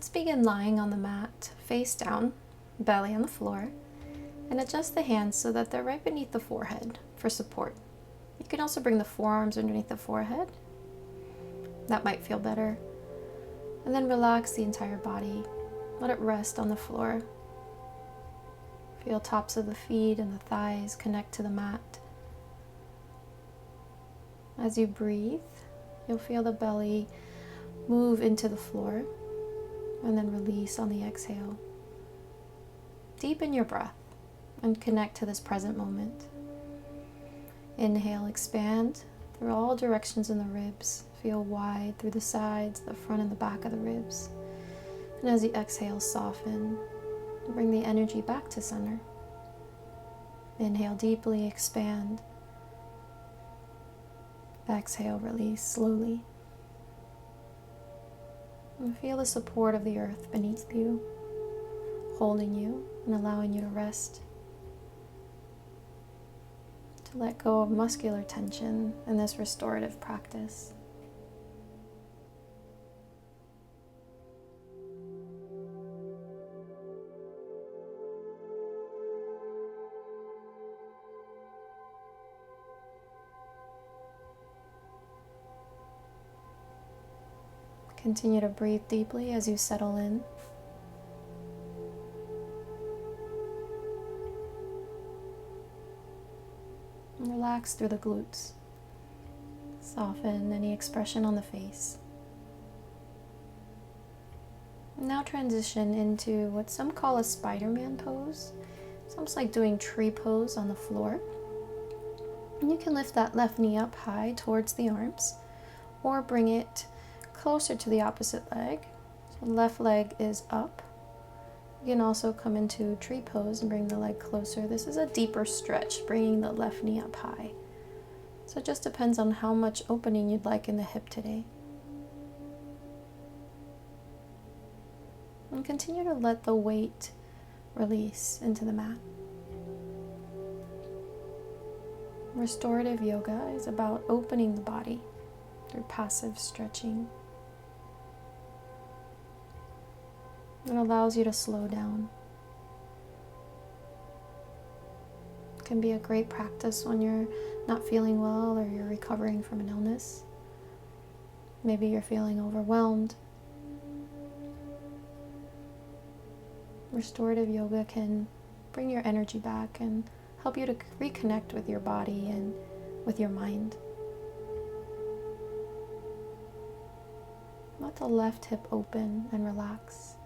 Let's begin lying on the mat, face down, belly on the floor, and adjust the hands so that they're right beneath the forehead for support. You can also bring the forearms underneath the forehead. That might feel better. And then relax the entire body. Let it rest on the floor. Feel tops of the feet and the thighs connect to the mat. As you breathe, you'll feel the belly move into the floor and then release on the exhale. Deepen your breath and connect to this present moment. Inhale, expand through all directions in the ribs. Feel wide through the sides, the front and the back of the ribs. And as you exhale, soften. Bring the energy back to center. Inhale deeply, expand. Exhale, release slowly. And feel the support of the earth beneath you, holding you and allowing you to rest. To let go of muscular tension in this restorative practice. Continue to breathe deeply as you settle in. And relax through the glutes. Soften any expression on the face. Now transition into what some call a Spider-Man pose. It's almost like doing tree pose on the floor. And you can lift that left knee up high towards the arms, or bring it closer to the opposite leg. So left leg is up. You can also come into tree pose and bring the leg closer. This is a deeper stretch, bringing the left knee up high. So it just depends on how much opening you'd like in the hip today. And continue to let the weight release into the mat. Restorative yoga is about opening the body through passive stretching. It allows you to slow down. It can be a great practice when you're not feeling well or you're recovering from an illness. Maybe you're feeling overwhelmed. Restorative yoga can bring your energy back and help you to reconnect with your body and with your mind. Let the left hip open and relax.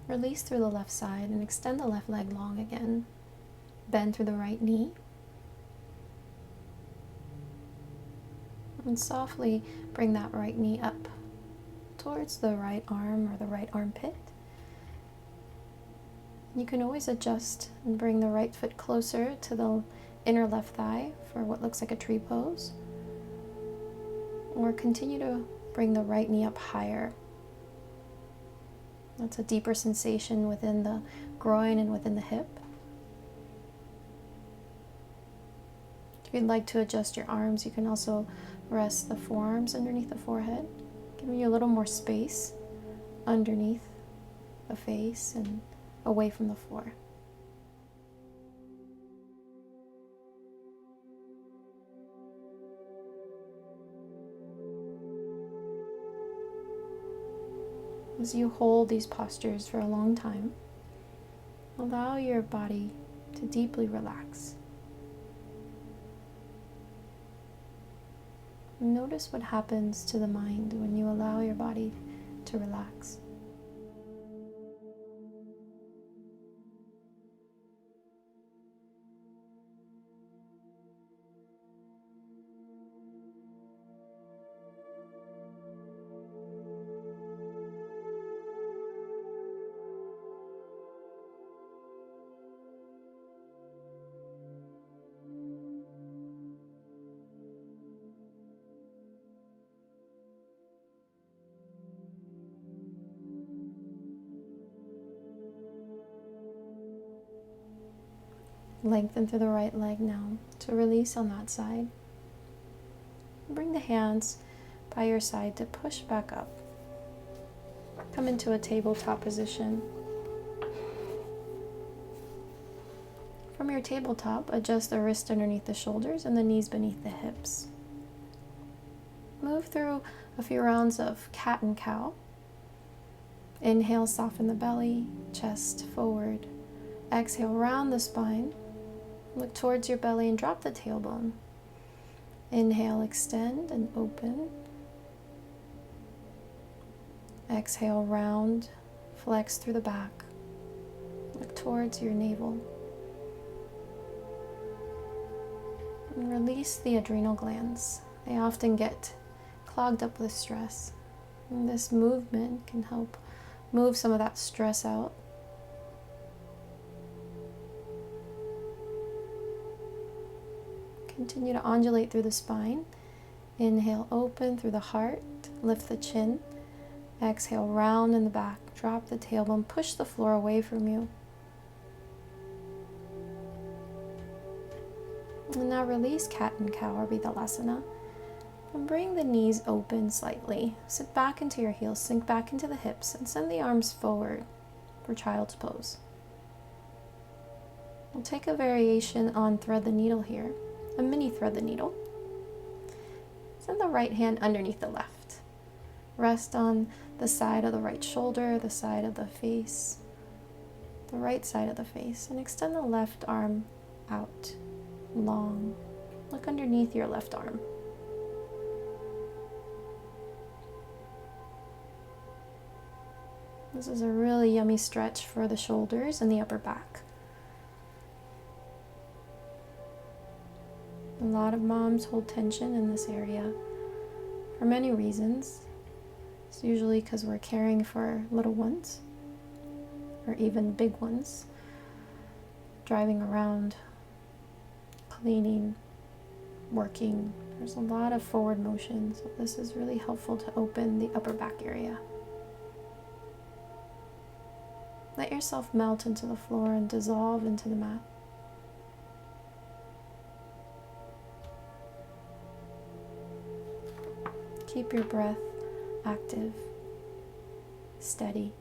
Release through the left side and extend the left leg long again. Bend through the right knee. And softly bring that right knee up towards the right arm or the right armpit. You can always adjust and bring the right foot closer to the inner left thigh for what looks like a tree pose. Or continue to bring the right knee up higher. That's a deeper sensation within the groin and within the hip. If you'd like to adjust your arms, you can also rest the forearms underneath the forehead, giving you a little more space underneath the face and away from the floor. As you hold these postures for a long time, allow your body to deeply relax. Notice what happens to the mind when you allow your body to relax. Lengthen through the right leg now to release on that side. Bring the hands by your side to push back up. Come into a tabletop position. From your tabletop, adjust the wrists underneath the shoulders and the knees beneath the hips. Move through a few rounds of cat and cow. Inhale, soften the belly, chest forward. Exhale, round the spine. Look towards your belly and drop the tailbone. Inhale, extend and open. Exhale, round, flex through the back. Look towards your navel. And release the adrenal glands. They often get clogged up with stress. And this movement can help move some of that stress out. Continue to undulate through the spine. Inhale, open through the heart. Lift the chin. Exhale, round in the back. Drop the tailbone. Push the floor away from you. And now release cat and cow or Vidhalasana. And bring the knees open slightly. Sit back into your heels. Sink back into the hips. And send the arms forward for child's pose. We'll take a variation on thread the needle here. A mini thread the needle. Send the right hand underneath the left. Rest on the side of the right shoulder, the side of the face, the right side of the face, and extend the left arm out, long. Look underneath your left arm. This is a really yummy stretch for the shoulders and the upper back. A lot of moms hold tension in this area for many reasons. It's usually because we're caring for little ones or even big ones, driving around, cleaning, working. There's a lot of forward motion, so this is really helpful to open the upper back area. Let yourself melt into the floor and dissolve into the mat. Keep your breath active, steady.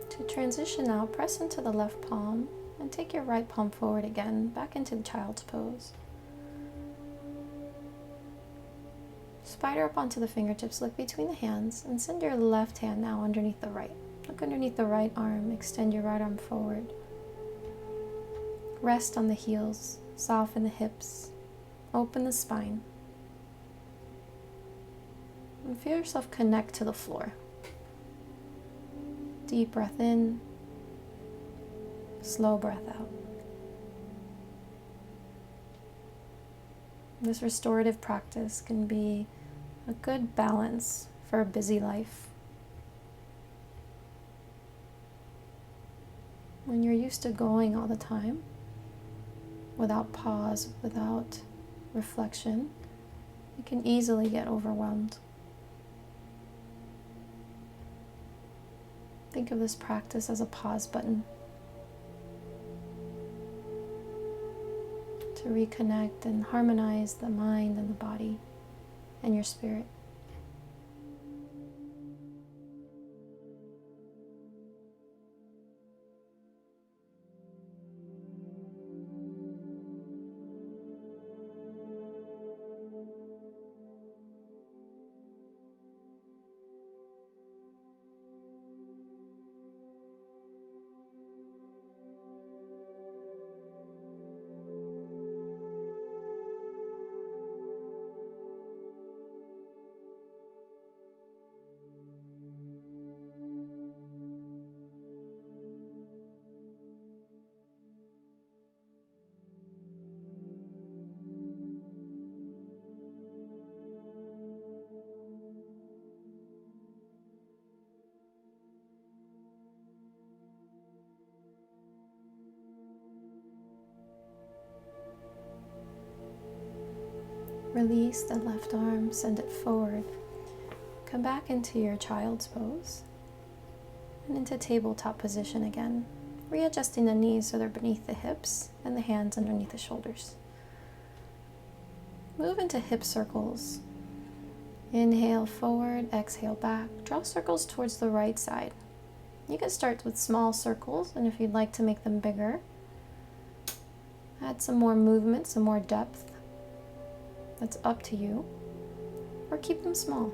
To transition now, press into the left palm and take your right palm forward again, back into the child's pose. Spider up onto the fingertips, look between the hands, and send your left hand now underneath the right. Look underneath the right arm, extend your right arm forward. Rest on the heels, soften the hips, open the spine. And feel yourself connect to the floor. Deep breath in, slow breath out. This restorative practice can be a good balance for a busy life. When you're used to going all the time, without pause, without reflection, you can easily get overwhelmed. Think of this practice as a pause button to reconnect and harmonize the mind and the body and your spirit. Release the left arm, send it forward. Come back into your child's pose and into tabletop position again, readjusting the knees so they're beneath the hips and the hands underneath the shoulders. Move into hip circles. Inhale forward, exhale back. Draw circles towards the right side. You can start with small circles, and if you'd like to make them bigger, add some more movement, some more depth. That's up to you. Or keep them small.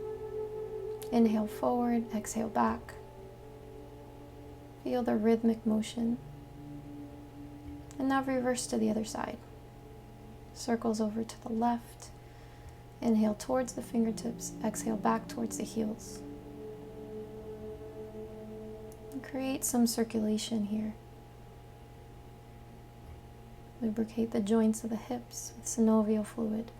Inhale forward, exhale back. Feel the rhythmic motion. And now reverse to the other side. Circles over to the left. Inhale towards the fingertips, exhale back towards the heels. And create some circulation here. Lubricate the joints of the hips with synovial fluid.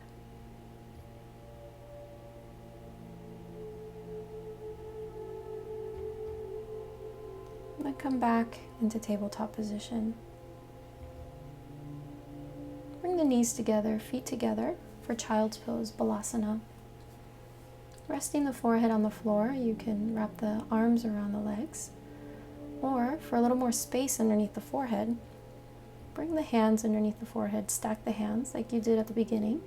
And come back into tabletop position. Bring the knees together, feet together for child's pose, Balasana. Resting the forehead on the floor, you can wrap the arms around the legs. Or, for a little more space underneath the forehead, bring the hands underneath the forehead, stack the hands like you did at the beginning.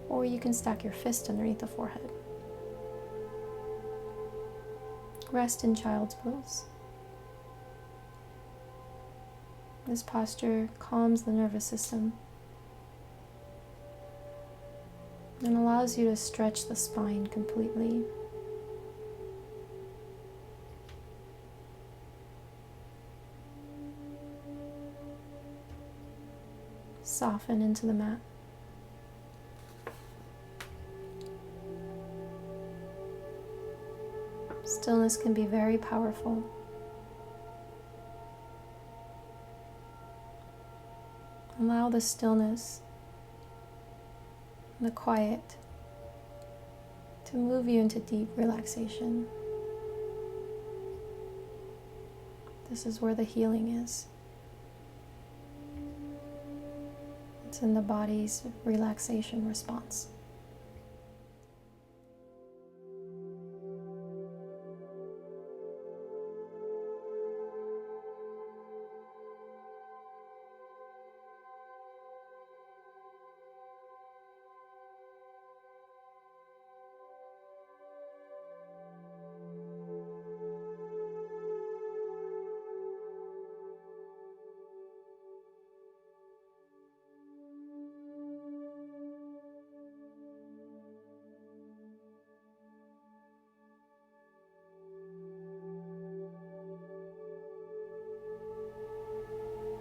Or you can stack your fist underneath the forehead. Rest in child's pose. This posture calms the nervous system and allows you to stretch the spine completely. Soften into the mat. Stillness can be very powerful. Allow the stillness and the quiet to move you into deep relaxation. This is where the healing is. It's in the body's relaxation response.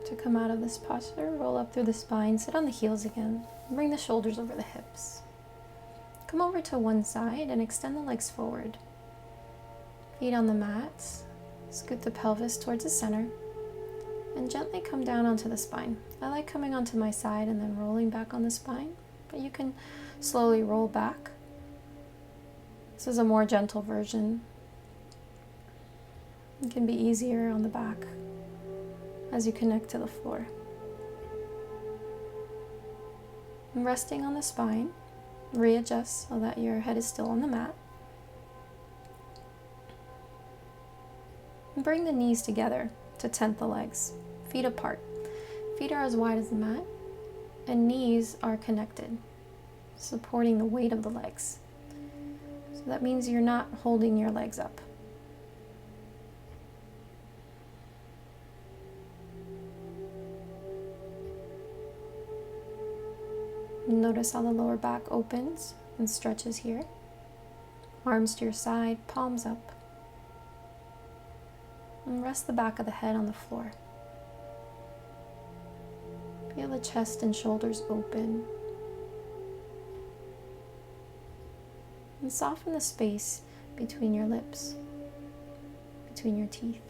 To come out of this posture, roll up through the spine, sit on the heels again, and bring the shoulders over the hips. Come over to one side and extend the legs forward. Feet on the mat, scoot the pelvis towards the center, and gently come down onto the spine. I like coming onto my side and then rolling back on the spine, but you can slowly roll back This is a more gentle version. It can be easier on the back as you connect to the floor. And resting on the spine, readjust so that your head is still on the mat. And bring the knees together to tent the legs, feet apart. Feet are as wide as the mat, and knees are connected, supporting the weight of the legs. So that means you're not holding your legs up. Notice how the lower back opens and stretches here. Arms to your side, palms up. And rest the back of the head on the floor. Feel the chest and shoulders open. And soften the space between your lips, between your teeth.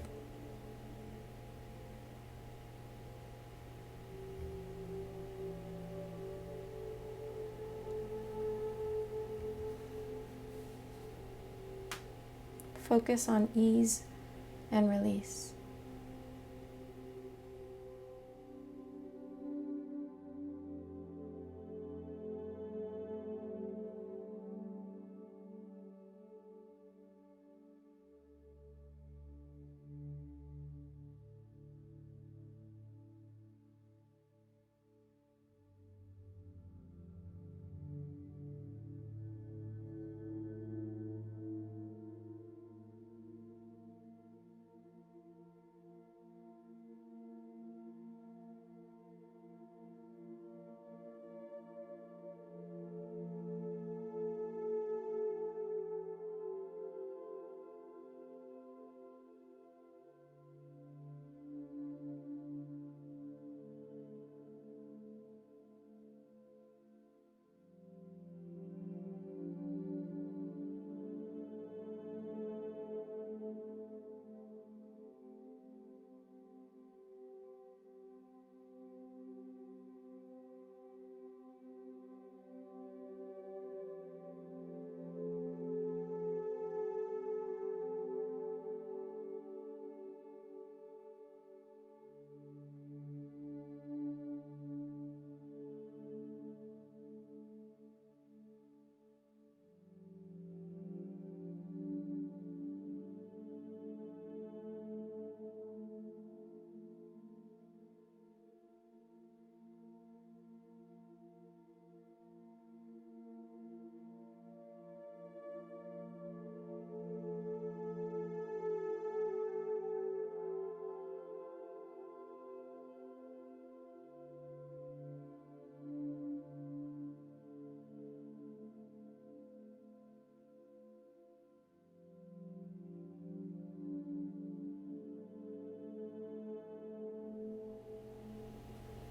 Focus on ease and release.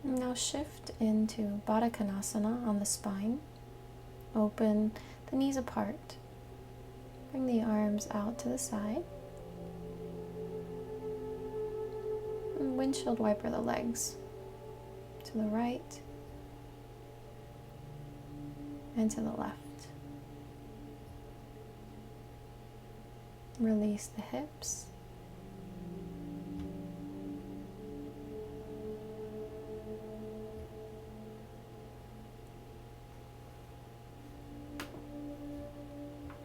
Now shift into Baddha Konasana on the spine. Open the knees apart. Bring the arms out to the side. And windshield wiper the legs to the right and to the left. Release the hips.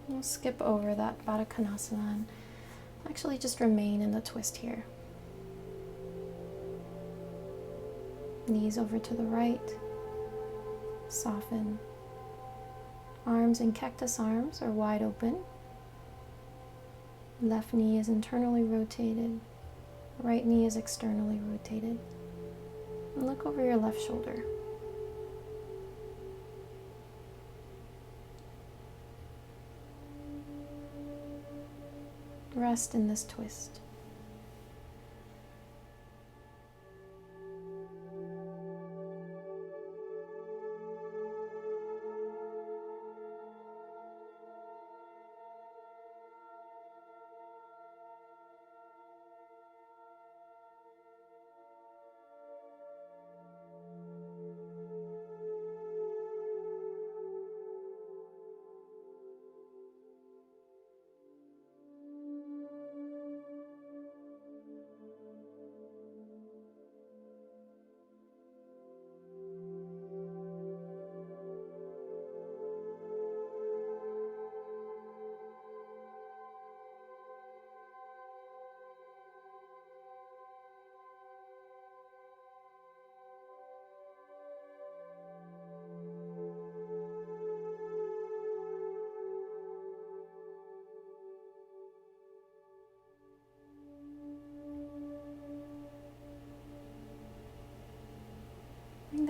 We'll skip over that Baddha Konasana and actually just remain in the twist here. Knees over to the right. Soften. Arms in cactus arms are wide open. Left knee is internally rotated. Right knee is externally rotated. And look over your left shoulder. Rest in this twist.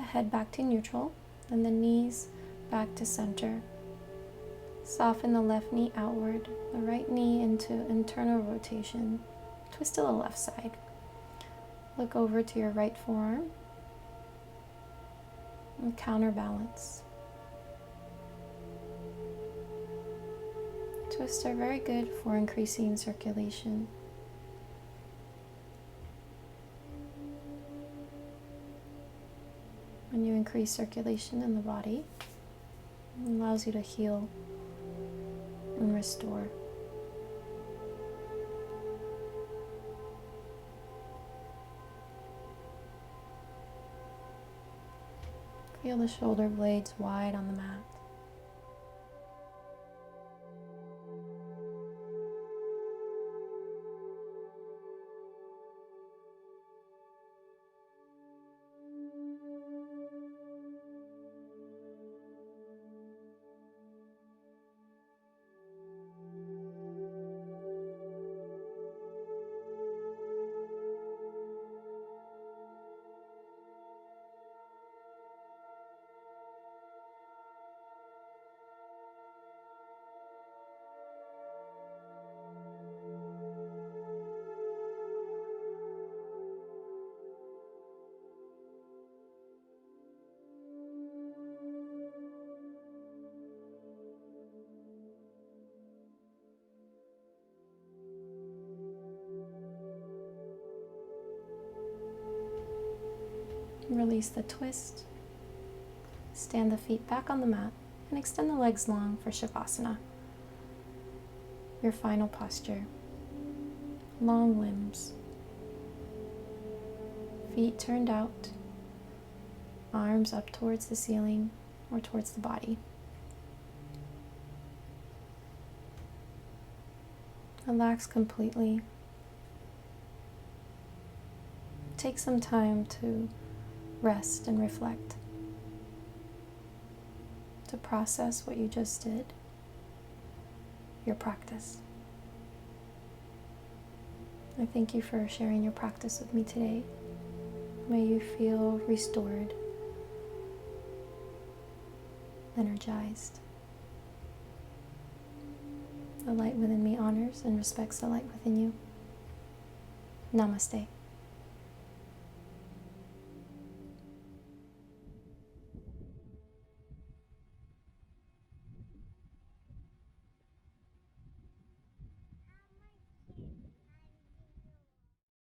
head back to neutral and the knees back to center. Soften the left knee outward, the right knee into internal rotation. Twist to the left side. Look over to your right forearm and counterbalance. Twists are very good for increasing circulation. When you increase circulation in the body, it allows you to heal and restore. Feel the shoulder blades wide on the mat. Release the twist. Stand the feet back on the mat and extend the legs long for Shavasana. Your final posture. Long limbs. Feet turned out. Arms up towards the ceiling or towards the body. Relax completely. Take some time to rest and reflect, to process what you just did, your practice. I thank you for sharing your practice with me today. May you feel restored, energized. The light within me honors and respects the light within you. Namaste.